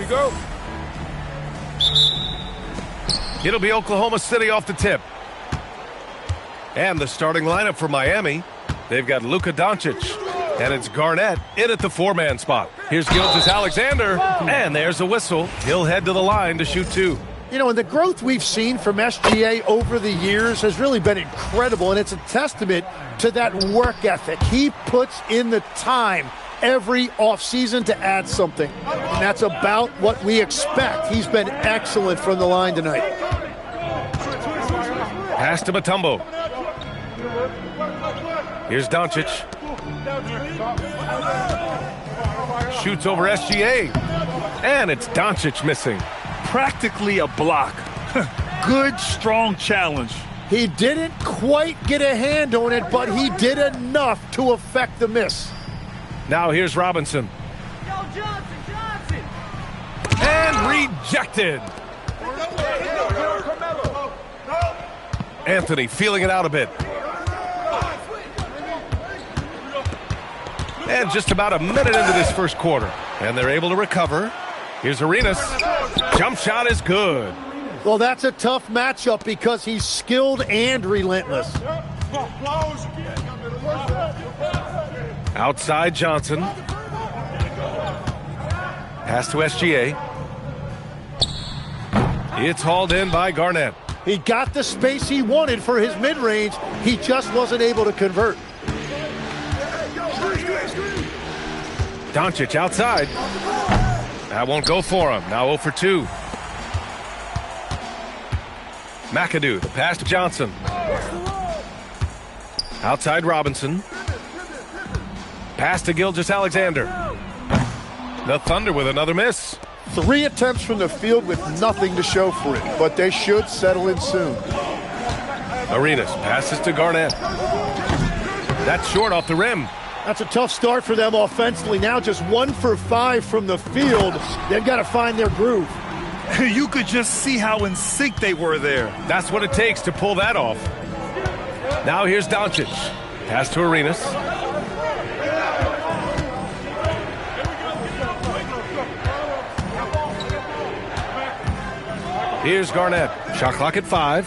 go. It'll be Oklahoma City off the tip. And the starting lineup for Miami, they've got Luka Doncic. And it's Garnett in at the 4-man spot. Here's Gilgeous-Alexander, and there's a whistle. He'll head to the line to shoot 2. You know, and the growth we've seen from SGA over the years has really been incredible, and it's a testament to that work ethic. He puts in the time every offseason to add something, and that's about what we expect. He's been excellent from the line tonight. Pass to Mutombo. Here's Doncic. Shoots over SGA. And it's Doncic missing. Practically a block. Good, strong challenge. He didn't quite get a hand on it, but he did enough to affect the miss. Now here's Robinson. And rejected. Anthony feeling it out a bit. And just about a minute into this first quarter. And they're able to recover. Here's Arenas. Jump shot is good. Well, that's a tough matchup because he's skilled and relentless. Outside Johnson. Pass to SGA. It's hauled in by Garnett. He got the space he wanted for his mid-range. He just wasn't able to convert. Doncic outside. That won't go for him. Now 0 for 2. McAdoo, the pass to Johnson. Outside Robinson. Pass to Gilgeous-Alexander. The Thunder with another miss. 3 attempts from the field with nothing to show for it, but they should settle in soon. Arenas passes to Garnett. That's short off the rim. That's a tough start for them offensively. Now just 1 for 5 from the field. They've got to find their groove. You could just see how in sync they were there. That's what it takes to pull that off. Now here's Doncic. Pass to Arenas. Here's Garnett. Shot clock at 5.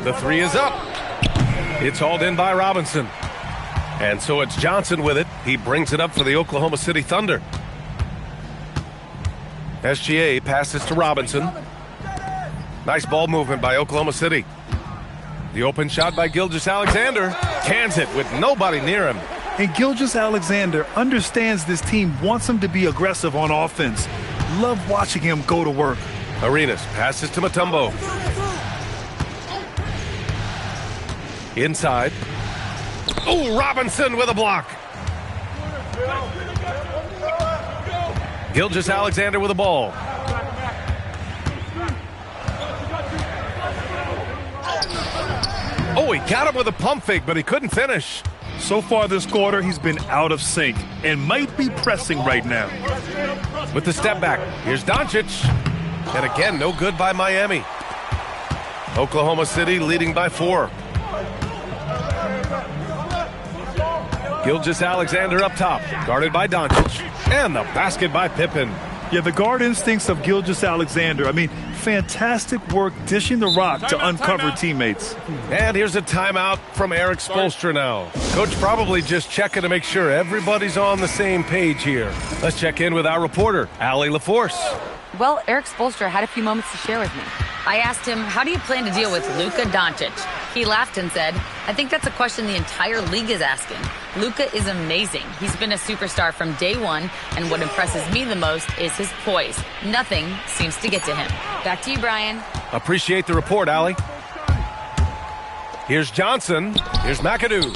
The 3 is up. It's hauled in by Robinson. And so it's Johnson with it. He brings it up for the Oklahoma City Thunder. SGA passes to Robinson. Nice ball movement by Oklahoma City. The open shot by Gilgeous-Alexander. Cans it with nobody near him. And Gilgeous-Alexander understands this team wants him to be aggressive on offense. Love watching him go to work. Arenas passes to Mutombo. Inside. Oh, Robinson with a block. Gilgeous-Alexander with the ball. Oh, he got him with a pump fake, but he couldn't finish. So far this quarter, he's been out of sync and might be pressing right now. With the step back, here's Doncic. And again, no good by Miami. Oklahoma City leading by 4. Gilgeous-Alexander up top, guarded by Doncic. And the basket by Pippen. Yeah, the guard instincts of Gilgeous-Alexander. I mean, fantastic work dishing the rock to uncover teammates. And here's a timeout from Eric Spoelstra now. Coach probably just checking to make sure everybody's on the same page here. Let's check in with our reporter, Allie LaForce. Well, Eric Spoelstra had a few moments to share with me. I asked him, how do you plan to deal with Luka Doncic? He laughed and said, I think that's a question the entire league is asking. Luka is amazing. He's been a superstar from day one, and what impresses me the most is his poise. Nothing seems to get to him. Back to you, Brian. Appreciate the report, Allie. Here's Johnson. Here's McAdoo.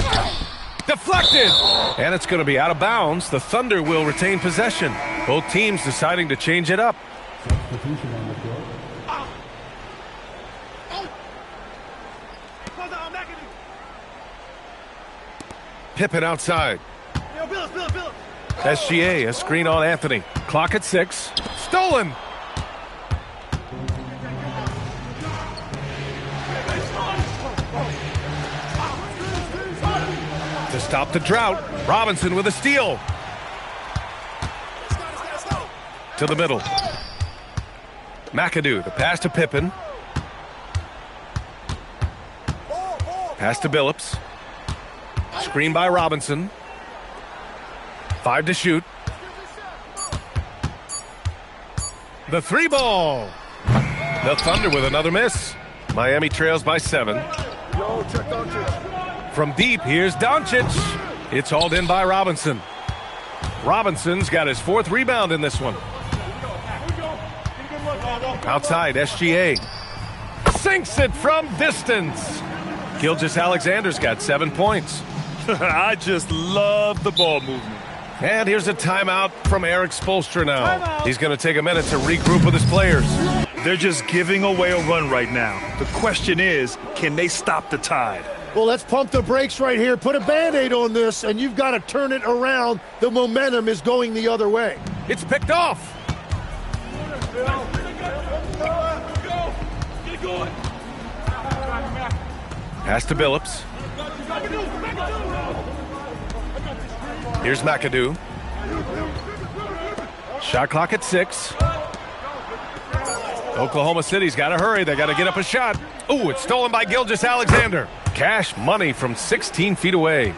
Deflected! And it's going to be out of bounds. The Thunder will retain possession. Both teams deciding to change it up. Pippen outside. SGA, a screen on Anthony. Clock at 6. Stolen! To stop the drought, Robinson with a steal. To the middle. McAdoo, the pass to Pippen. Pass to Billups. Screen by Robinson. 5 to shoot. The 3 ball. The Thunder with another miss. Miami trails by 7. From deep, here's Doncic. It's hauled in by Robinson. Robinson's got his 4th rebound in this one. Outside, SGA. Sinks it from distance. Gilgeous-Alexander's got 7 points. I just love the ball movement. And here's a timeout from Eric Spoelstra now. He's going to take a minute to regroup with his players. They're just giving away a run right now. The question is, can they stop the tide? Well, let's pump the brakes right here. Put a Band-Aid on this, and you've got to turn it around. The momentum is going the other way. It's picked off. Pass to Billups. Here's McAdoo. Shot clock at 6. Oklahoma City's got to hurry. They got to get up a shot. Ooh, it's stolen by Gilgeous-Alexander. Cash money from 16 feet away.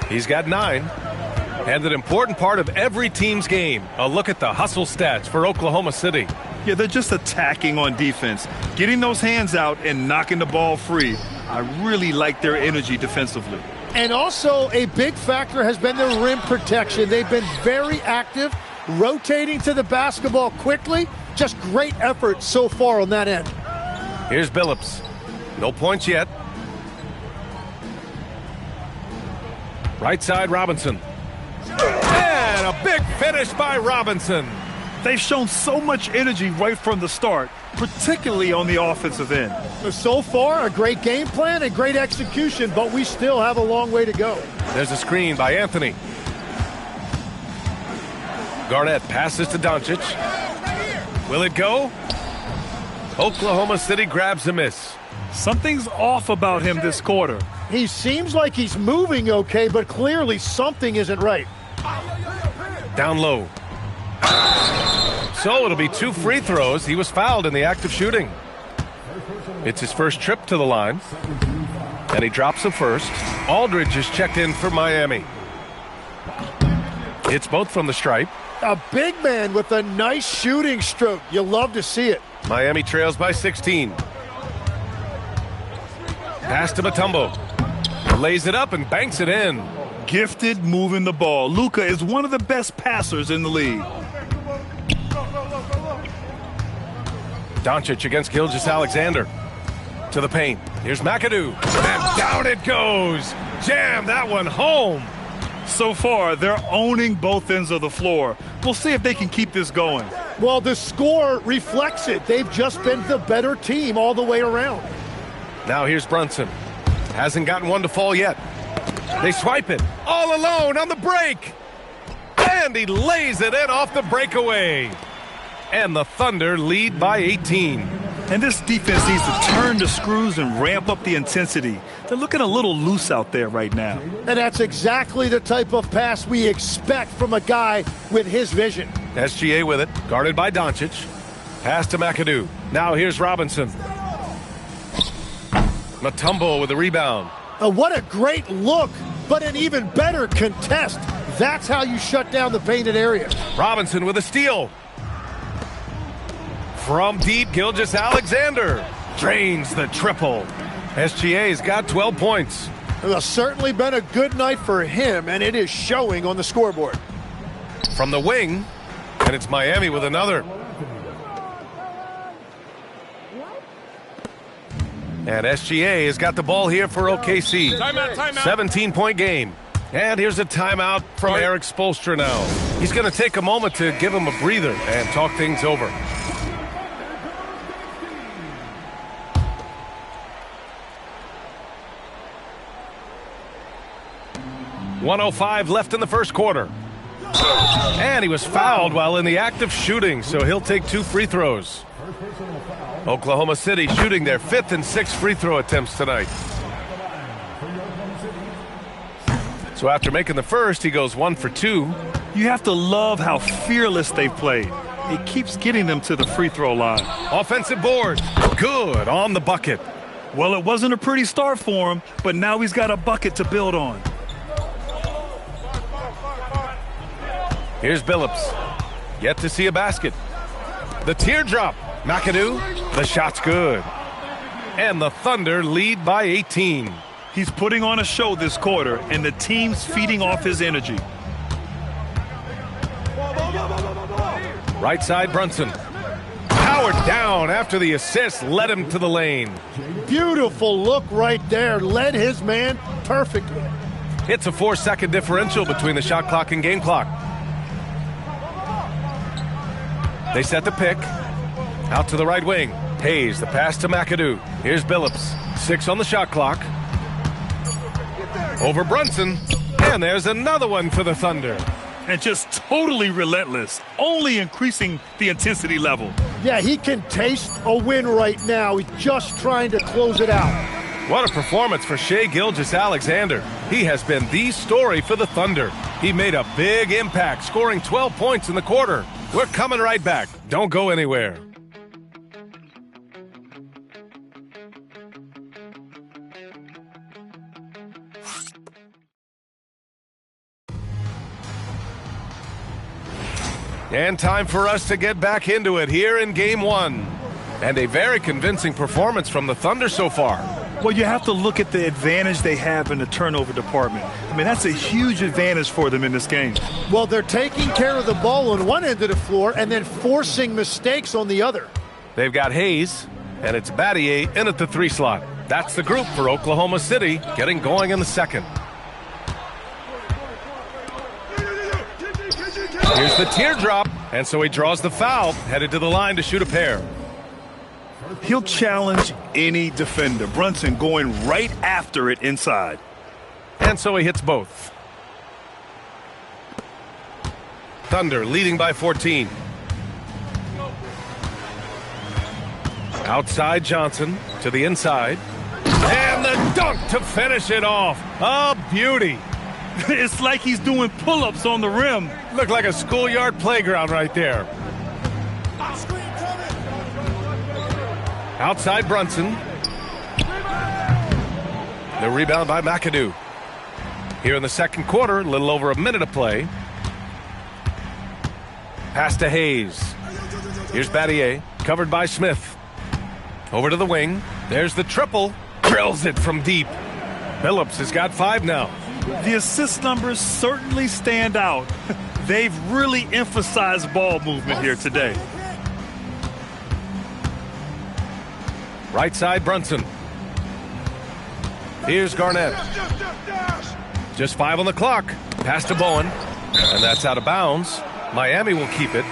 He's got 9. And an important part of every team's game. A look at the hustle stats for Oklahoma City. Yeah, they're just attacking on defense. Getting those hands out and knocking the ball free. I really like their energy defensively. And also a big factor has been their rim protection. They've been very active, rotating to the basketball quickly. Just great effort so far on that end. Here's Billups. No points yet. Right side, Robinson. And a big finish by Robinson. They've shown so much energy right from the start, particularly on the offensive end. So far, a great game plan and great execution, but we still have a long way to go. There's a screen by Anthony. Garnett passes to Doncic. Will it go? Oklahoma City grabs a miss. Something's off about him this quarter. He seems like he's moving okay, but clearly something isn't right. Down low. So it'll be 2 free throws. He was fouled in the act of shooting. It's his first trip to the line. And he drops the first. Aldridge is checked in for Miami. It's both from the stripe. A big man with a nice shooting stroke. You love to see it. Miami trails by 16. Pass to Mutombo. Lays it up and banks it in. Gifted moving the ball. Luka is one of the best passers in the league. Doncic against Gilgeous-Alexander. To the paint. Here's McAdoo. And down it goes. Jam that one home. So far, they're owning both ends of the floor. We'll see if they can keep this going. Well, the score reflects it. They've just been the better team all the way around. Now here's Brunson. Hasn't gotten one to fall yet. They swipe it. All alone on the break. And he lays it in off the breakaway. And the Thunder lead by 18. And this defense needs to turn the screws and ramp up the intensity. They're looking a little loose out there right now. And that's exactly the type of pass we expect from a guy with his vision. SGA with it, guarded by Doncic. Pass to McAdoo. Now here's Robinson. Mutombo with the rebound. What a great look, but an even better contest. That's how you shut down the painted area. Robinson with a steal. From deep, Gilgeous-Alexander drains the triple. SGA's got 12 points. It's certainly been a good night for him, and it is showing on the scoreboard. From the wing, and it's Miami with another. And SGA has got the ball here for OKC. Timeout. 17-point game. And here's a timeout from Eric Spoelstra now. He's going to take a moment to give him a breather and talk things over. .105 left in the first quarter. And he was fouled while in the act of shooting, so he'll take 2 free throws. Oklahoma City shooting their 5th and 6th free throw attempts tonight. So after making the first, he goes 1 for 2. You have to love how fearless they've played. it keeps getting them to the free throw line. Offensive board. Good on the bucket. Well, it wasn't a pretty start for him, but now he's got a bucket to build on. Here's Billups. Yet to see a basket. The teardrop. McAdoo. The shot's good. And the Thunder lead by 18. He's putting on a show this quarter, and the team's feeding off his energy. Right side, Brunson. Powered down after the assist led him to the lane. Beautiful look right there. Led his man perfectly. It's a 4-second differential between the shot clock and game clock. They set the pick. Out to the right wing. Hayes, the pass to McAdoo. Here's Billups. 6 on the shot clock. Over Brunson. And there's another one for the Thunder. And just totally relentless, only increasing the intensity level. Yeah, he can taste a win right now. He's just trying to close it out. What a performance for Shai Gilgeous-Alexander. He has been the story for the Thunder. He made a big impact, scoring 12 points in the quarter. We're coming right back. Don't go anywhere. And time for us to get back into it here in Game 1. And a very convincing performance from the Thunder so far. Well, you have to look at the advantage they have in the turnover department. I mean, that's a huge advantage for them in this game. Well, they're taking care of the ball on one end of the floor and then forcing mistakes on the other. They've got Hayes, and it's Battier in at the 3 slot. That's the group for Oklahoma City, getting going in the second. Here's the teardrop, and so he draws the foul, headed to the line to shoot a pair. He'll challenge any defender. Brunson going right after it inside. And so he hits both. Thunder leading by 14. Outside Johnson to the inside. And the dunk to finish it off. A beauty. It's like he's doing pull-ups on the rim. Looked like a schoolyard playground right there. Outside Brunson. The rebound by McAdoo. Here in the second quarter, a little over a minute of play. Pass to Hayes. Here's Battier, covered by Smith. Over to the wing. There's the triple. Drills it from deep. Billups has got 5 now. The assist numbers certainly stand out. They've really emphasized ball movement here today. Right side Brunson. Here's Garnett. Just 5 on the clock. Pass to Bowen. And that's out of bounds. Miami will keep it.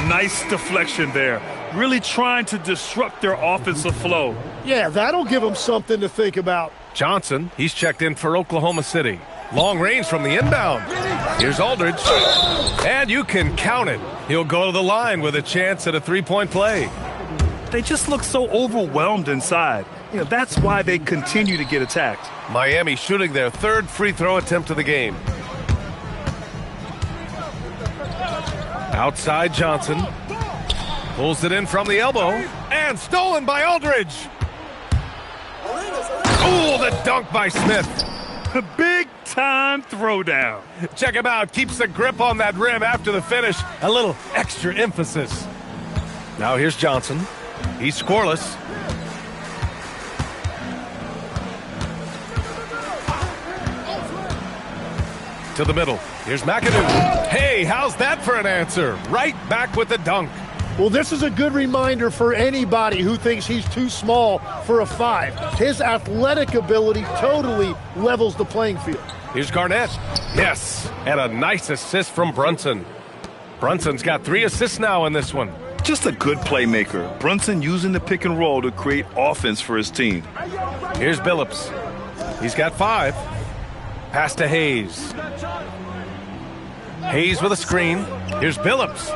Nice deflection there. Really trying to disrupt their offensive flow. Yeah, that'll give them something to think about. Johnson, he's checked in for Oklahoma City. Long range from the inbound. Here's Aldridge. And you can count it. He'll go to the line with a chance at a 3-point play. They just look so overwhelmed inside. You know, that's why they continue to get attacked. Miami shooting their 3rd free throw attempt of the game. Outside Johnson. Pulls it in from the elbow. And stolen by Aldridge. Oh, the dunk by Smith. Big time throwdown. Check him out. Keeps the grip on that rim after the finish. A little extra emphasis. Now here's Johnson. He's scoreless. To the middle. Here's McAdoo. Hey, how's that for an answer? Right back with the dunk. Well, this is a good reminder for anybody who thinks he's too small for a 5. His athletic ability totally levels the playing field. Here's Garnett. Yes, and a nice assist from Brunson. Brunson's got 3 assists now in this one. Just a good playmaker. Brunson using the pick and roll to create offense for his team. Here's Billups. He's got 5. Pass to Hayes. Hayes with a screen. Here's Billups.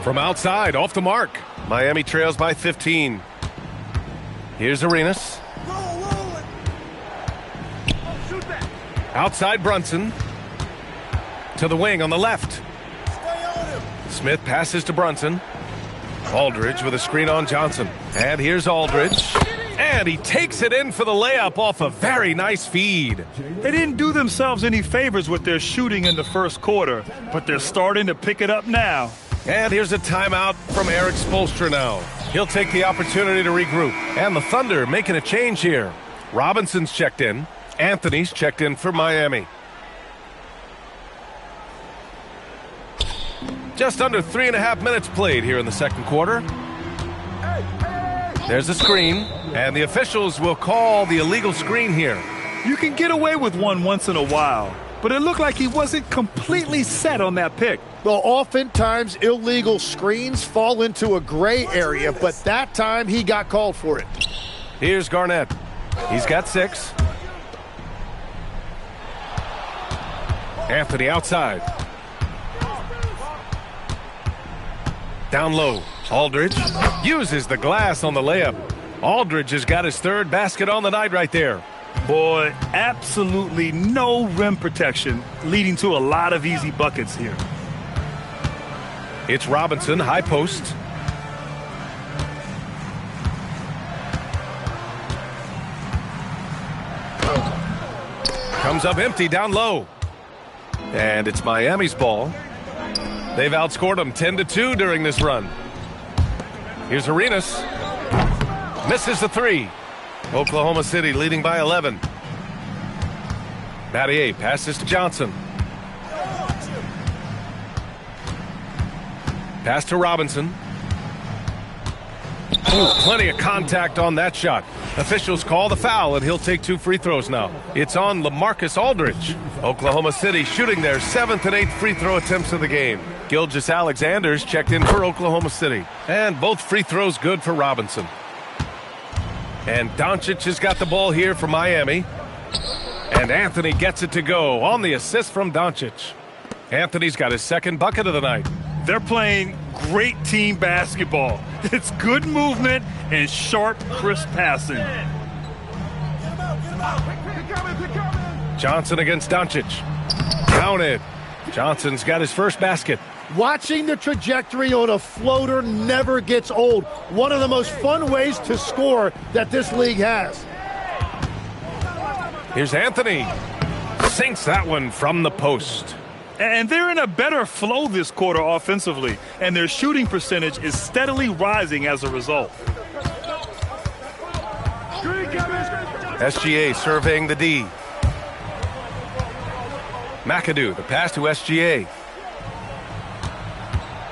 From outside, off the mark. Miami trails by 15. Here's Arenas. Outside Brunson. To the wing on the left. Smith passes to Brunson. Aldridge with a screen on Johnson. And here's Aldridge. And he takes it in for the layup off a very nice feed. They didn't do themselves any favors with their shooting in the first quarter, but they're starting to pick it up now. And here's a timeout from Eric Spoelstra now. He'll take the opportunity to regroup. And the Thunder making a change here. Robinson's checked in. Anthony's checked in for Miami. Just under 3.5 minutes played here in the second quarter. There's a screen, and the officials will call the illegal screen here. You can get away with one once in a while, but it looked like he wasn't completely set on that pick. Well, oftentimes illegal screens fall into a gray area, but that time he got called for it. Here's Garnett. He's got 6. Anthony outside. Down low. Aldridge uses the glass on the layup. Aldridge has got his 3rd basket on the night right there. Boy, absolutely no rim protection, leading to a lot of easy buckets here. It's Robinson, high post. Comes up empty down low. And it's Miami's ball. They've outscored them 10-2 during this run. Here's Arenas. Misses the 3. Oklahoma City leading by 11. Battier passes to Johnson. Pass to Robinson. Ooh, plenty of contact on that shot. Officials call the foul, and he'll take 2 free throws now. It's on LaMarcus Aldridge. Oklahoma City shooting their 7th and 8th free throw attempts of the game. Gilgeous-Alexander's checked in for Oklahoma City. And both free throws good for Robinson. And Doncic has got the ball here for Miami. And Anthony gets it to go on the assist from Doncic. Anthony's got his 2nd bucket of the night. They're playing great team basketball. It's good movement and sharp, crisp passing. Johnson against Doncic. Counted. Johnson's got his 1st basket. Watching the trajectory on a floater never gets old. One of the most fun ways to score that this league has. Here's Anthony. Sinks that one from the post. And they're in a better flow this quarter offensively, and their shooting percentage is steadily rising as a result. SGA surveying the D. McAdoo, the pass to SGA.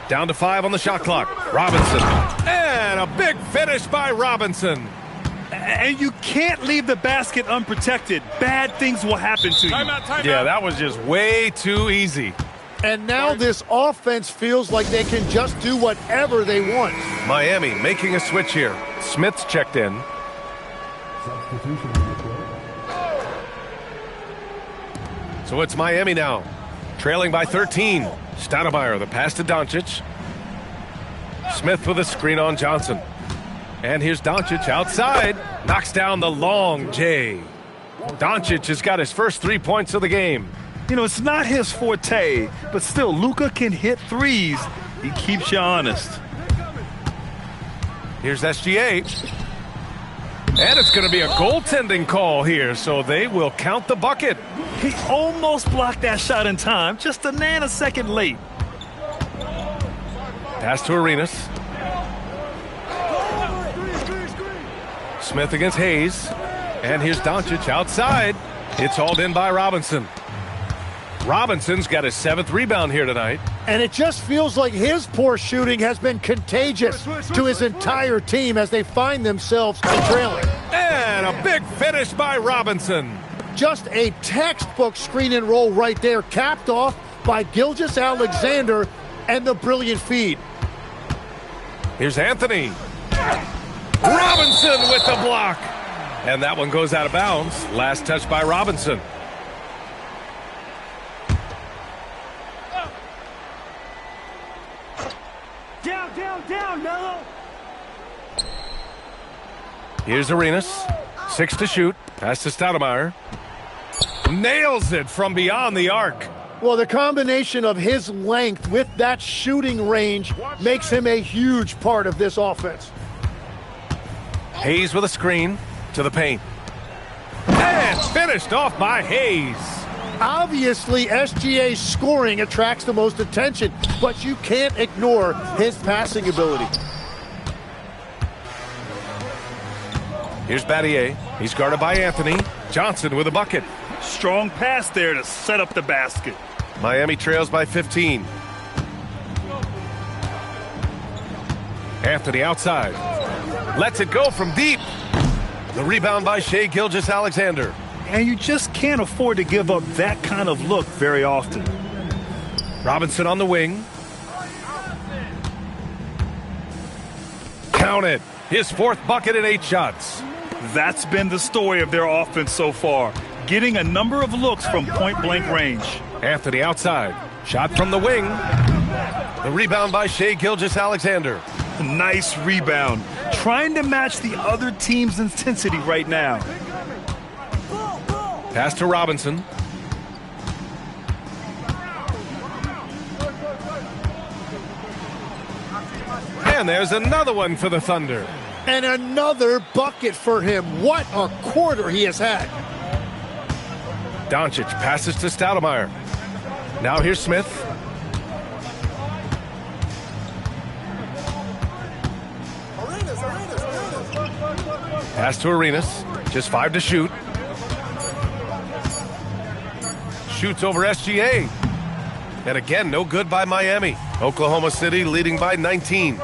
Down to 5 on the shot clock. Robinson. And a big finish by Robinson. And you can't leave the basket unprotected. Bad things will happen to you. Yeah, that was just way too easy. And now this offense feels like they can just do whatever they want. Miami making a switch here. Smith's checked in. So it's Miami now, trailing by 13. Stoudemire, the pass to Doncic. Smith with a screen on Johnson. And here's Doncic outside. Knocks down the long J. Doncic has got his first 3 points of the game. You know, it's not his forte, but still, Luka can hit threes. He keeps you honest. Here's SGA. And it's going to be a goaltending call here, so they will count the bucket. He almost blocked that shot in time, just a nanosecond late. Pass to Arenas. Smith against Hayes. And here's Doncic outside. It's hauled in by Robinson. Robinson's got his 7th rebound here tonight. And it just feels like his poor shooting has been contagious to his entire team as they find themselves trailing. And a big finish by Robinson. Just a textbook screen and roll right there, capped off by Gilgeous-Alexander and the brilliant feed. Here's Anthony. Robinson with the block. And that one goes out of bounds. Last touch by Robinson. Down, Melo. Here's Arenas. 6 to shoot. Pass to Stoudemire. Nails it from beyond the arc. Well, the combination of his length with that shooting range makes him a huge part of this offense. Hayes with a screen to the paint. And finished off by Hayes. Obviously, SGA's scoring attracts the most attention, but you can't ignore his passing ability. Here's Battier. He's guarded by Anthony. Johnson with a bucket. Strong pass there to set up the basket. Miami trails by 15. Anthony outside. Lets it go from deep. The rebound by Shai Gilgeous-Alexander. And you just can't afford to give up that kind of look very often. Robinson on the wing. Count it. His fourth bucket in 8 shots. That's been the story of their offense so far. Getting a number of looks from point-blank range. Anthony outside. Shot from the wing. The rebound by Shai Gilgeous-Alexander. Nice rebound. Trying to match the other team's intensity right now. Pass to Robinson. And there's another one for the Thunder. And another bucket for him. What a quarter he has had. Doncic passes to Stoudemire. Now here's Smith. Pass to Arenas. Just 5 to shoot. Shoots over SGA. And again, no good by Miami. Oklahoma City leading by 19.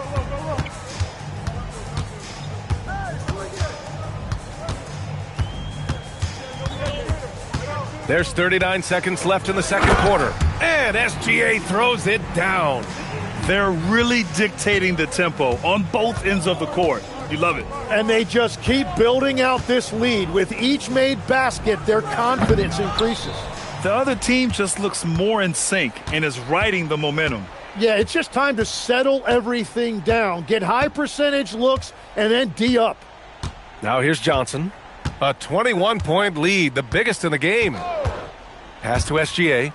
There's 39 seconds left in the second quarter. And SGA throws it down. They're really dictating the tempo on both ends of the court. You love it. And they just keep building out this lead. With each made basket, their confidence increases. The other team just looks more in sync and is riding the momentum. Yeah, it's just time to settle everything down. Get high percentage looks and then D up. Now here's Johnson. A 21-point lead, the biggest in the game. Pass to SGA.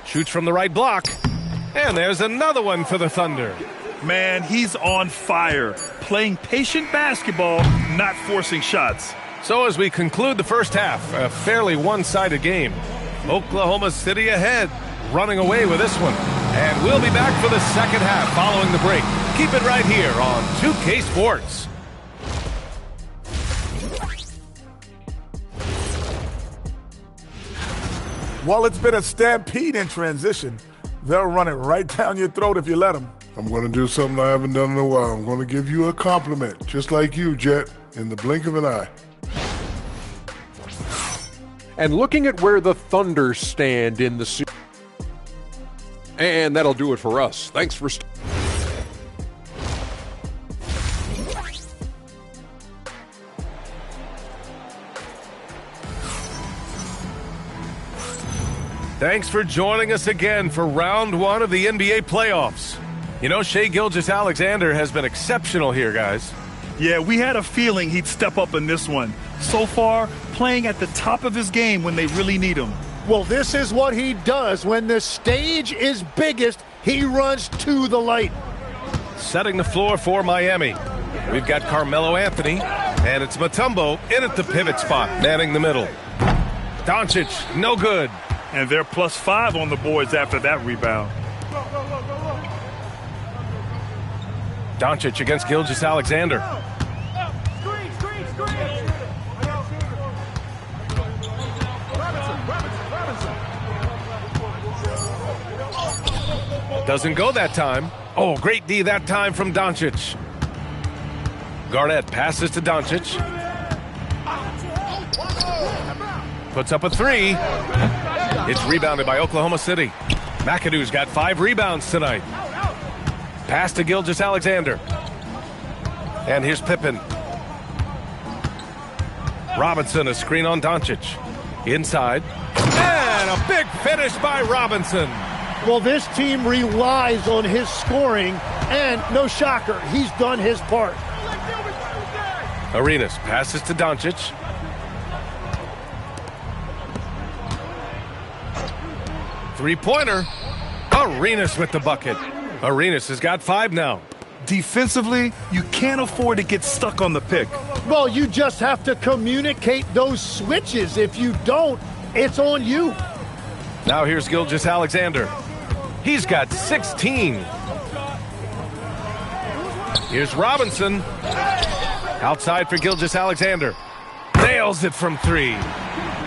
Shoots from the right block. And there's another one for the Thunder. Man, he's on fire. Playing patient basketball, not forcing shots. So as we conclude the first half, a fairly one-sided game. Oklahoma City ahead, running away with this one. And we'll be back for the second half following the break. Keep it right here on 2K Sports. While it's been a stampede in transition, they'll run it right down your throat if you let them. I'm going to do something I haven't done in a while. I'm going to give you a compliment, just like you, Jet, in the blink of an eye. And looking at where the Thunder stand in the series. And that'll do it for us. Thanks for Thanks for joining us again for round 1 of the NBA playoffs. You know, Shai Gilgeous-Alexander has been exceptional here, guys. Yeah, we had a feeling he'd step up in this one. So far, playing at the top of his game when they really need him. Well, this is what he does. When the stage is biggest, he runs to the light. Setting the floor for Miami. We've got Carmelo Anthony, and it's Mutombo in at the pivot spot, manning the middle. Doncic, no good. And they're +5 on the boards after that rebound. Doncic against Gilgeous-Alexander. Doesn't go that time. Oh, great D that time from Doncic. Garnett passes to Doncic. Puts up a 3. It's rebounded by Oklahoma City. McAdoo's got 5 rebounds tonight. Pass to Gilgeous-Alexander. And here's Pippen. Robinson, a screen on Doncic. Inside. And a big finish by Robinson. Well, this team relies on his scoring, and no shocker, he's done his part. Arenas passes to Doncic. Three-pointer. Arenas with the bucket. Arenas has got 5 now. Defensively, you can't afford to get stuck on the pick. Well, you just have to communicate those switches. If you don't, it's on you. Now here's Gilgeous-Alexander. He's got 16. Here's Robinson. Outside for Gilgeous-Alexander. Nails it from 3.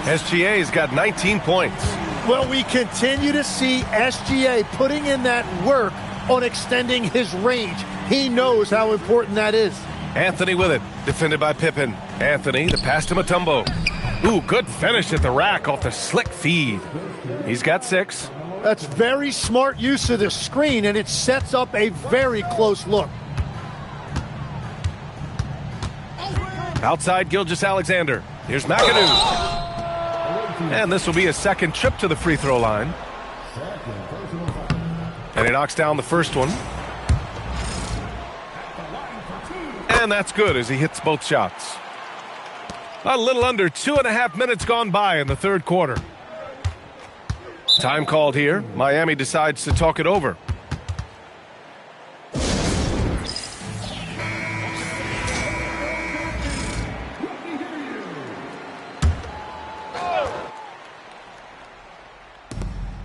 SGA's got 19 points. Well, we continue to see SGA putting in that work on extending his range. He knows how important that is. Anthony with it, defended by Pippen. Anthony, the pass to Mutombo. Ooh, good finish at the rack off the slick feed. He's got 6. That's very smart use of the screen, and it sets up a very close look. Outside Gilgeous-Alexander. Here's McAdoo. And this will be a second trip to the free throw line. And he knocks down the first one. And that's good as he hits both shots. A little under 2.5 minutes gone by in the third quarter. Time called here. Miami decides to talk it over.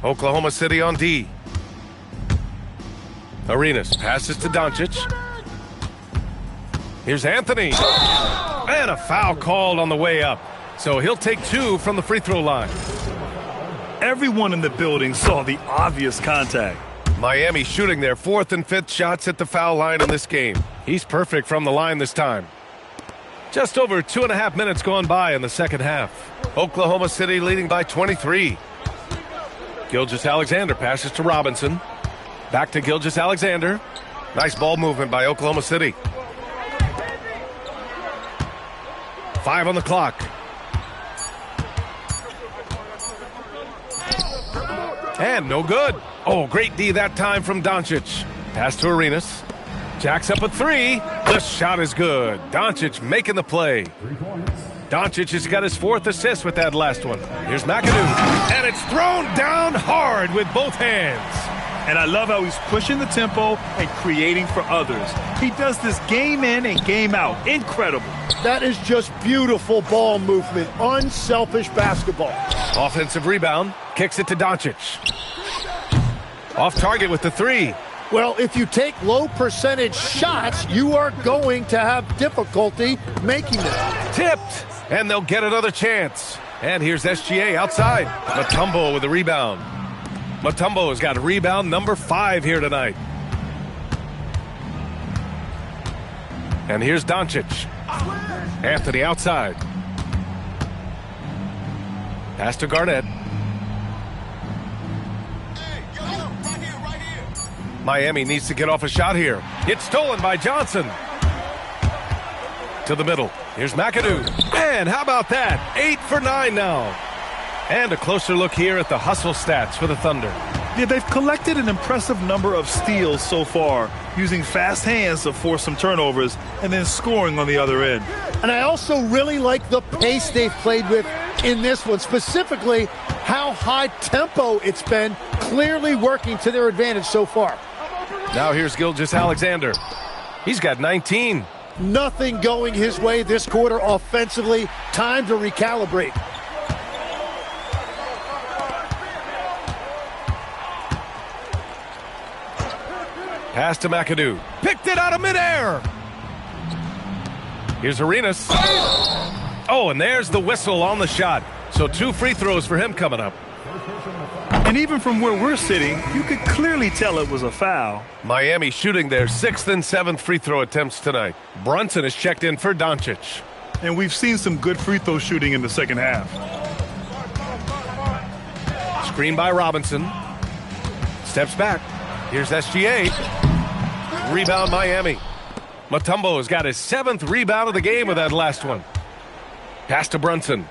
Oklahoma City on D. Arenas passes to Doncic. Here's Anthony. And a foul called on the way up. So he'll take 2 from the free throw line. Everyone in the building saw the obvious contact. Miami shooting their 4th and 5th shots at the foul line in this game. He's perfect from the line this time. Just over 2.5 minutes gone by in the second half. Oklahoma City leading by 23. Gilgeous-Alexander passes to Robinson. Back to Gilgeous-Alexander. Nice ball movement by Oklahoma City. 5 on the clock. And no good. Oh, great D that time from Doncic. Pass to Arenas. Jacks up a 3. The shot is good. Doncic making the play. Doncic has got his 4th assist with that last one. Here's McAdoo. And it's thrown down hard with both hands. And I love how he's pushing the tempo and creating for others. He does this game in and game out. Incredible. That is just beautiful ball movement. Unselfish basketball. Offensive rebound. Kicks it to Doncic. Off target with the 3. Well, if you take low percentage shots, you are going to have difficulty making them. Tipped. And they'll get another chance. And here's SGA outside. Mutombo with the rebound. Mutombo has got rebound number 5 here tonight. And here's Doncic. Anthony outside. Pass to Garnett. Miami needs to get off a shot here. It's stolen by Johnson. To the middle. Here's McAdoo. And how about that? 8 for 9 now. And a closer look here at the hustle stats for the Thunder. Yeah, they've collected an impressive number of steals so far, using fast hands to force some turnovers and then scoring on the other end. And I also really like the pace they've played with in this one, specifically how high tempo it's been, clearly working to their advantage so far. Now here's Gilgeous-Alexander. He's got 19. Nothing going his way this quarter offensively. Time to recalibrate. Pass to McAdoo. Picked it out of midair. Here's Arenas. Oh, and there's the whistle on the shot. So 2 free throws for him coming up. And even from where we're sitting, you could clearly tell it was a foul. Miami shooting their 6th and 7th free throw attempts tonight. Brunson is checked in for Doncic. And we've seen some good free throw shooting in the second half. Screen by Robinson. Steps back. Here's SGA. Rebound Miami. Mutombo has got his 7th rebound of the game with that last one. Pass to Brunson.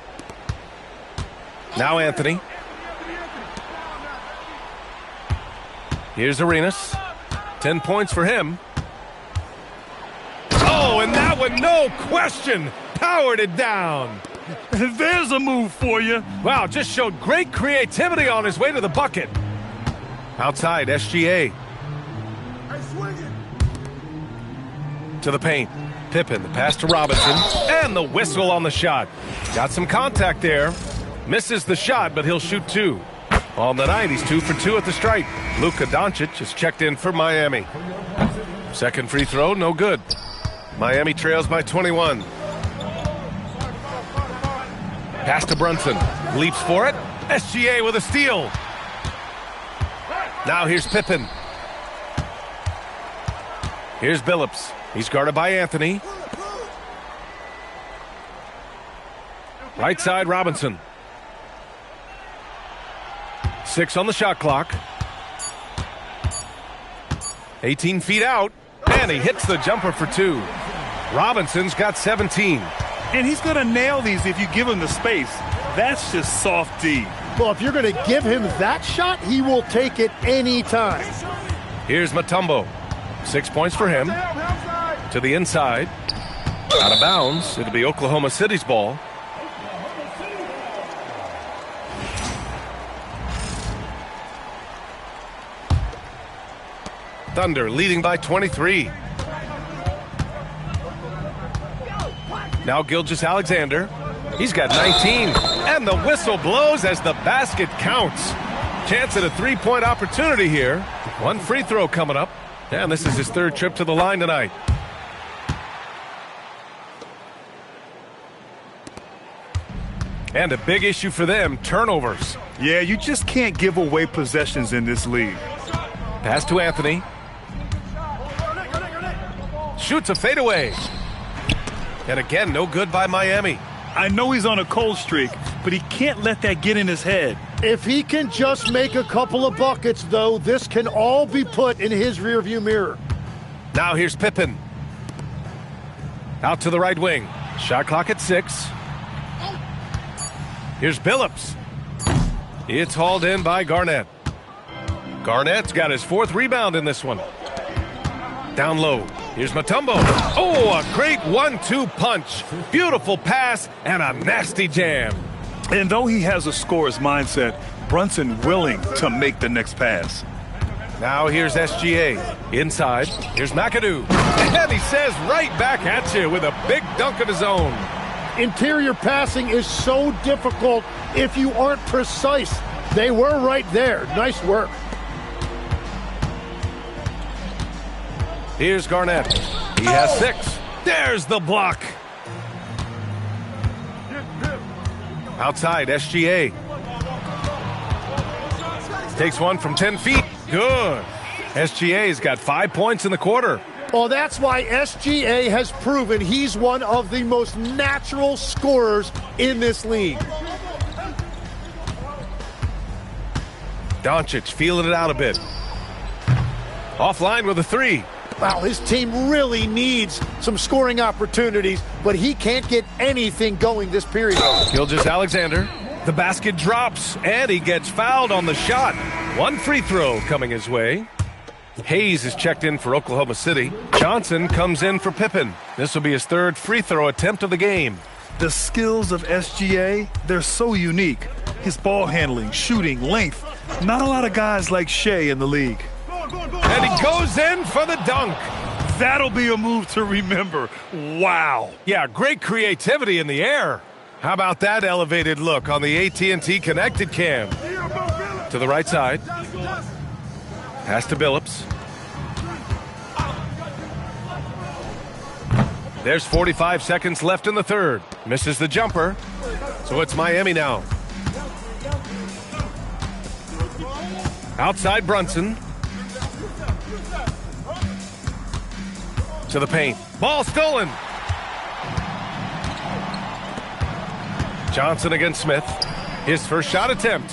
Now Anthony. Here's Arenas. 10 points for him. Oh, and that one, no question, powered it down. There's a move for you. Wow, just showed great creativity on his way to the bucket. Outside, SGA. To the paint. Pippen, the pass to Robinson, and the whistle on the shot. Got some contact there. Misses the shot, but he'll shoot 2. On the night, he's 2 for 2 at the stripe. Luka Doncic is checked in for Miami. Second free throw, no good. Miami trails by 21. Pass to Brunson. Leaps for it. SGA with a steal. Now here's Pippen. Here's Billups. He's guarded by Anthony. Right side, Robinson. 6 on the shot clock. 18 feet out, and he hits the jumper for 2. Robinson's got 17. And he's going to nail these if you give him the space. That's just soft D. Well, if you're going to give him that shot, he will take it any time. Here's Mutombo. 6 points for him. To the inside. Out of bounds. It'll be Oklahoma City's ball. Thunder leading by 23. Now Gilgeous-Alexander. He's got 19. And the whistle blows as the basket counts. Chance at a three-point opportunity here. One free throw coming up. And this is his 3rd trip to the line tonight. And a big issue for them, turnovers. Yeah, you just can't give away possessions in this league. Pass to Anthony. Shoots a fadeaway. And again, no good by Miami. I know he's on a cold streak, but he can't let that get in his head. If he can just make a couple of buckets, though, this can all be put in his rearview mirror. Now here's Pippen. Out to the right wing. Shot clock at 6. Here's Billups. It's hauled in by Garnett. Garnett's got his 4th rebound in this one. Down low. Here's Mutombo. Oh, a great 1-2 punch. Beautiful pass and a nasty jam. And though he has a scorer's mindset, Brunson willing to make the next pass. Now here's SGA. Inside. Here's McAdoo. And he says right back at you with a big dunk of his own. Interior passing is so difficult if you aren't precise. They were right there. Nice work. Here's Garnett. He has 6. There's the block. Outside, SGA. Takes one from 10 feet. Good. SGA's got 5 points in the quarter. Well, that's why SGA has proven he's one of the most natural scorers in this league. Doncic feeling it out a bit. Offline with a 3. Wow, his team really needs some scoring opportunities, but he can't get anything going this period. Gilgeous-Alexander. The basket drops, and he gets fouled on the shot. One free throw coming his way. Hayes is checked in for Oklahoma City. Johnson comes in for Pippen. This will be his 3rd free throw attempt of the game. The skills of SGA, they're so unique. His ball handling, shooting, length. Not a lot of guys like Shea in the league. And he goes in for the dunk. That'll be a move to remember. Wow. Yeah, great creativity in the air. How about that elevated look on the AT&T connected cam? To the right side. Pass to Billups. There's 45 seconds left in the 3rd. Misses the jumper. So it's Miami now. Outside Brunson. To the paint. Ball stolen. Johnson against Smith. His first shot attempt.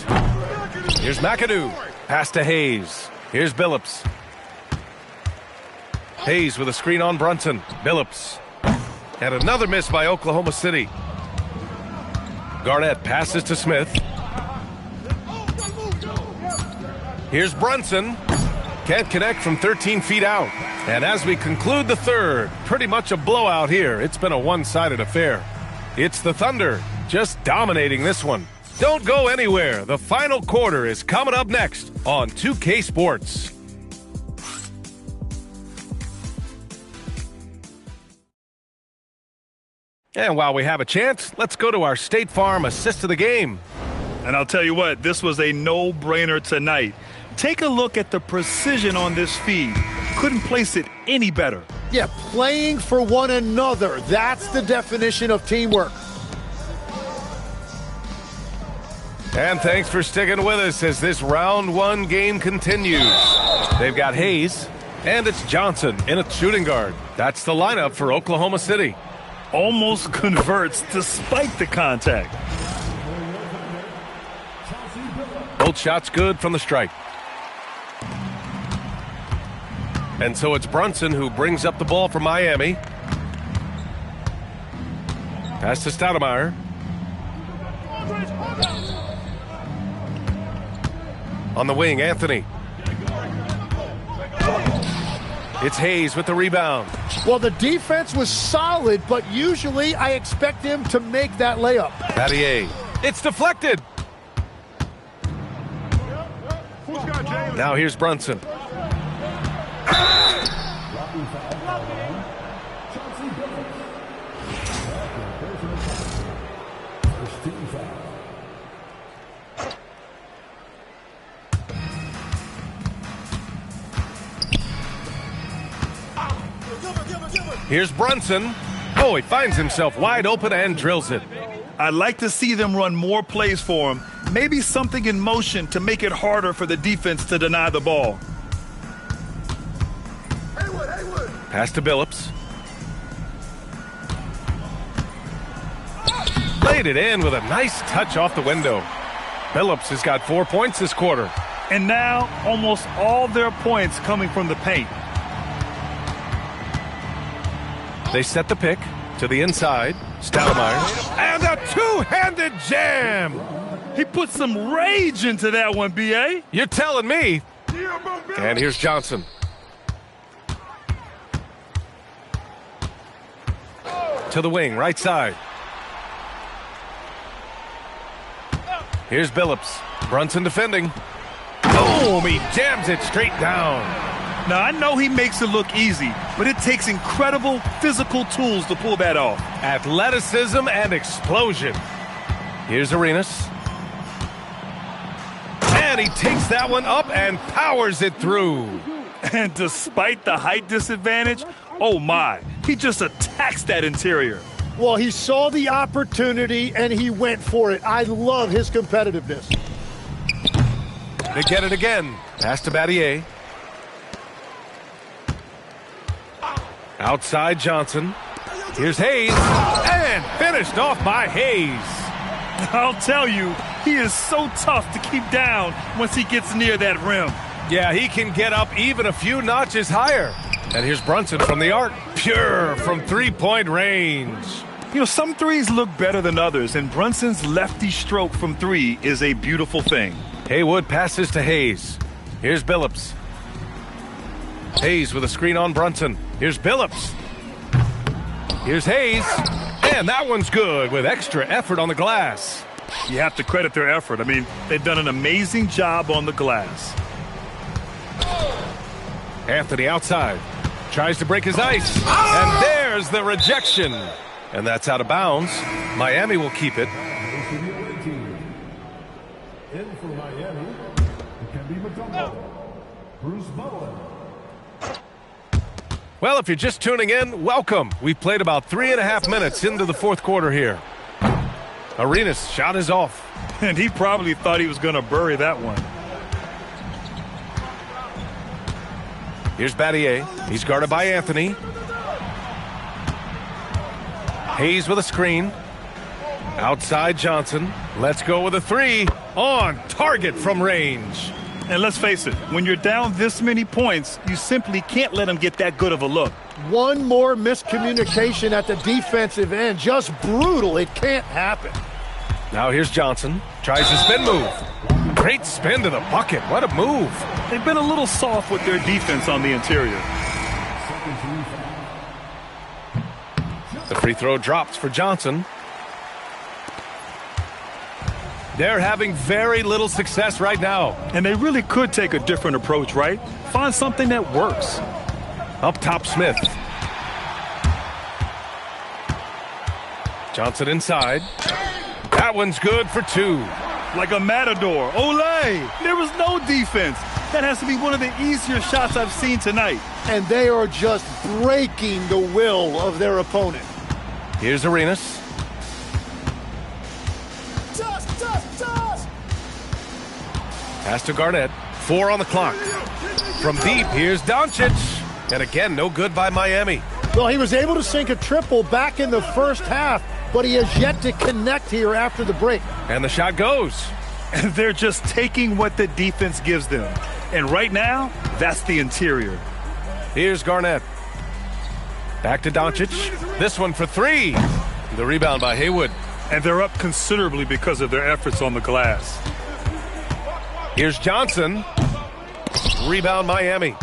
Here's McAdoo. Pass to Hayes. Here's Billups. Hayes with a screen on Brunson. Billups. And another miss by Oklahoma City. Garnett passes to Smith. Here's Brunson. Can't connect from 13 feet out. And as we conclude the 3rd, pretty much a blowout here. It's been a one-sided affair. It's the Thunder just dominating this one. Don't go anywhere. The final quarter is coming up next on 2K Sports. And while we have a chance, let's go to our State Farm assist of the game. And I'll tell you what, this was a no-brainer tonight. Take a look at the precision on this feed. Couldn't place it any better. Yeah, playing for one another. That's the definition of teamwork. And thanks for sticking with us as this round one game continues. They've got Hayes, and it's Johnson in a shooting guard. That's the lineup for Oklahoma City. Almost converts despite the contact. Both shots good from the strike. And so it's Brunson who brings up the ball for Miami. Pass to Stoudemire. On the wing, Anthony. It's Hayes with the rebound. Well, the defense was solid, but usually I expect him to make that layup. Battier. It's deflected. Now here's Brunson. Here's Brunson. Oh, he finds himself wide open and drills it. I'd like to see them run more plays for him. Maybe something in motion to make it harder for the defense to deny the ball. Pass to Billups. Laid it in with a nice touch off the window. Billups has got 4 points this quarter. And now almost all their points coming from the paint. They set the pick to the inside. Stoudemire. And a two-handed jam. He put some rage into that one, B.A. You're telling me. And here's Johnson. To the wing, right side. Here's Billups. Brunson defending. Boom! He jams it straight down. Now, I know he makes it look easy, but it takes incredible physical tools to pull that off. Athleticism and explosion. Here's Arenas. And he takes that one up and powers it through. And despite the height disadvantage, oh my, he just attacks that interior. Well, he saw the opportunity and he went for it. I love his competitiveness. They get it again. Pass to Battier. Outside Johnson. Here's Hayes. And finished off by Hayes. I'll tell you, he is so tough to keep down once he gets near that rim. Yeah, he can get up even a few notches higher. And here's Brunson from the arc. Pure from three-point range. You know, some threes look better than others, and Brunson's lefty stroke from three is a beautiful thing. Haywood passes to Hayes. Here's Billups. Hayes with a screen on Brunson. Here's Billups. Here's Hayes. And that one's good with extra effort on the glass. You have to credit their effort. I mean, they've done an amazing job on the glass. Anthony outside. Tries to break his ice. And there's the rejection. And that's out of bounds. Miami will keep it. In for Miami, it can be McDonald. Bruce Bowen. Well, if you're just tuning in, welcome. We've played about 3.5 minutes into the fourth quarter here. Arenas' shot is off. And he probably thought he was going to bury that one. Here's Battier. He's guarded by Anthony. Hayes with a screen. Outside Johnson. Let's go with a three. On target from range. And let's face it, when you're down this many points, you simply can't let them get that good of a look. One more miscommunication at the defensive end. Just brutal. It can't happen. Now here's Johnson. Tries a spin move. Great spin to the bucket. What a move. They've been a little soft with their defense on the interior. The free throw drops for Johnson. They're having very little success right now. And they really could take a different approach, right? Find something that works. Up top, Smith. Johnson inside. That one's good for 2. Like a matador. Olay! There was no defense. That has to be one of the easier shots I've seen tonight. And they are just breaking the will of their opponent. Here's Arenas. Pass to Garnett. 4 on the clock. From deep, here's Doncic. And again, no good by Miami. Well, he was able to sink a triple back in the first half, but he has yet to connect here after the break. And the shot goes. And they're just taking what the defense gives them. And right now, that's the interior. Here's Garnett. Back to Doncic. This one for 3. The rebound by Haywood. And they're up considerably because of their efforts on the glass. Here's Johnson. Rebound Miami.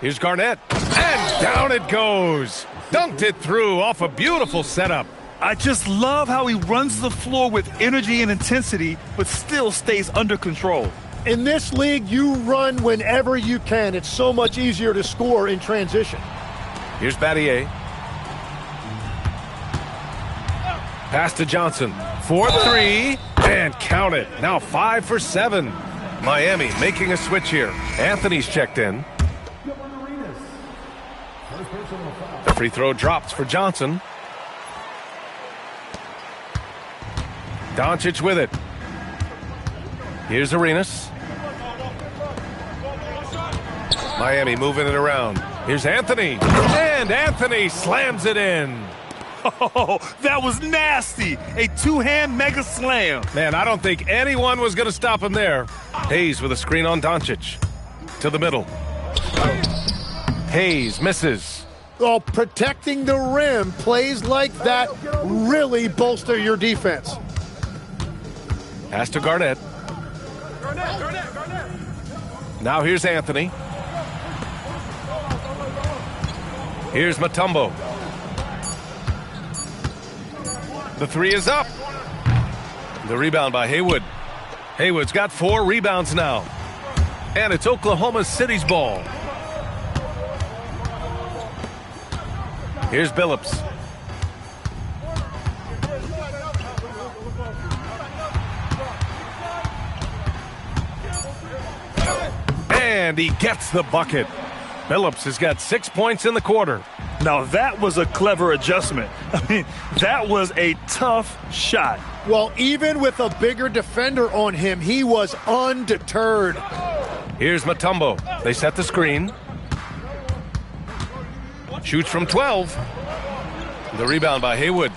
Here's Garnett. And down it goes. Dunked it through off a beautiful setup. I just love how he runs the floor with energy and intensity, but still stays under control. In this league, you run whenever you can. It's so much easier to score in transition. Here's Battier. Pass to Johnson. 4-3. And count it. Now 5 for 7. Miami making a switch here. Anthony's checked in. The free throw drops for Johnson. Doncic with it. Here's Arenas. Miami moving it around. Here's Anthony. And Anthony slams it in. Oh, that was nasty. A two-hand mega slam. Man, I don't think anyone was going to stop him there. Hayes with a screen on Doncic. To the middle. Hayes misses. Oh, protecting the rim, plays like that really bolster your defense. Pass to Garnett. Now here's Anthony. Here's Mutombo. The 3 is up. The rebound by Haywood. Haywood's got 4 rebounds now. And it's Oklahoma City's ball. Here's Billups. And he gets the bucket. Billups has got 6 points in the quarter. Now that was a clever adjustment. I mean, that was a tough shot. Well, even with a bigger defender on him, he was undeterred. Here's Mutombo. They set the screen. Shoots from 12. The rebound by Haywood.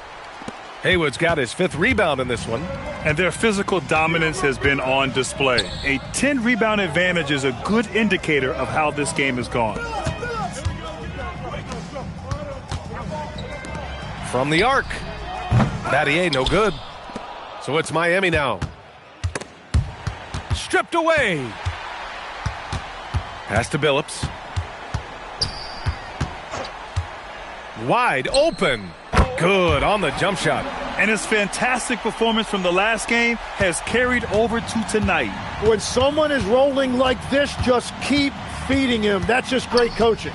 Haywood's got his 5th rebound in this one. And their physical dominance has been on display. A 10-rebound advantage is a good indicator of how this game has gone. From the arc. Battier, no good. So it's Miami now. Stripped away. Pass to Billups. Wide open. Good on the jump shot. And his fantastic performance from the last game has carried over to tonight. When someone is rolling like this, just keep feeding him. That's just great coaching.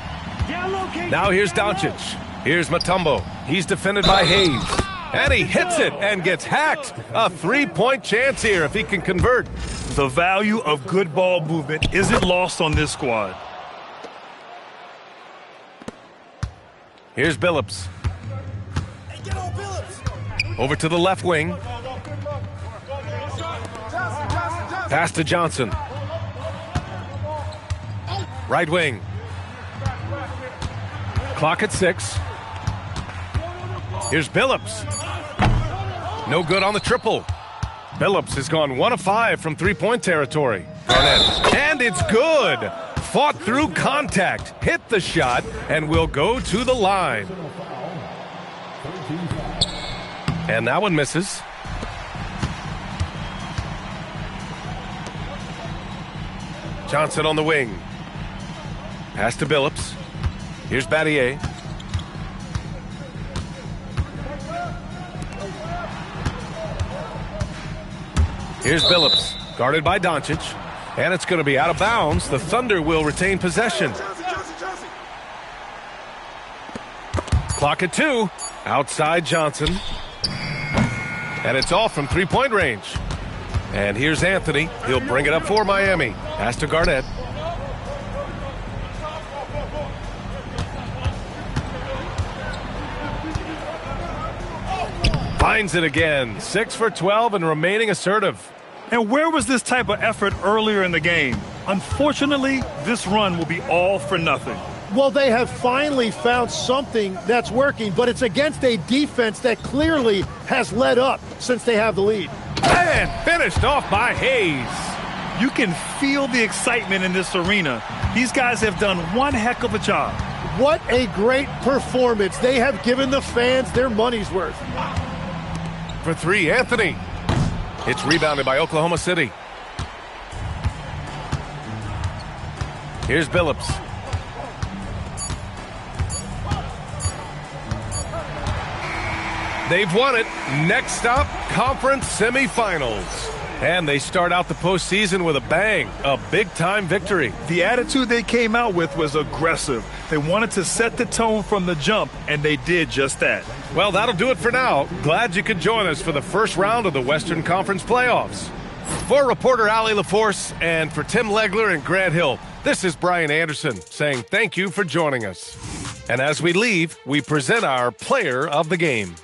Now here's Doncic. Here's Mutombo. He's defended by Hayes. And he hits it and gets hacked. A 3-point chance here if he can convert. The value of good ball movement isn't lost on this squad. Here's Billups. Over to the left wing. Pass to Johnson. Right wing. Clock at 6. Here's Billups. No good on the triple. Billups has gone 1 of 5 from 3-point territory. Garnett. And it's good. Fought through contact. Hit the shot and will go to the line. And that one misses. Johnson on the wing. Pass to Billups. Here's Battier. Here's Billups, guarded by Doncic. And it's going to be out of bounds. The Thunder will retain possession. Clock at 2. Outside Johnson. And it's off from three-point range. And here's Anthony. He'll bring it up for Miami. Pass to Garnett. Finds it again. 6 for 12 and remaining assertive. And where was this type of effort earlier in the game? Unfortunately, this run will be all for nothing. Well, they have finally found something that's working, but it's against a defense that clearly has led up since they have the lead. And finished off by Hayes. You can feel the excitement in this arena. These guys have done one heck of a job. What a great performance. They have given the fans their money's worth. For 3, Anthony. It's rebounded by Oklahoma City. Here's Billups. They've won it. Next stop, conference semifinals. And they start out the postseason with a bang, a big-time victory. The attitude they came out with was aggressive. They wanted to set the tone from the jump, and they did just that. Well, that'll do it for now. Glad you could join us for the first round of the Western Conference playoffs. For reporter Allie LaForce and for Tim Legler and Grant Hill, this is Brian Anderson saying thank you for joining us. And as we leave, we present our player of the game.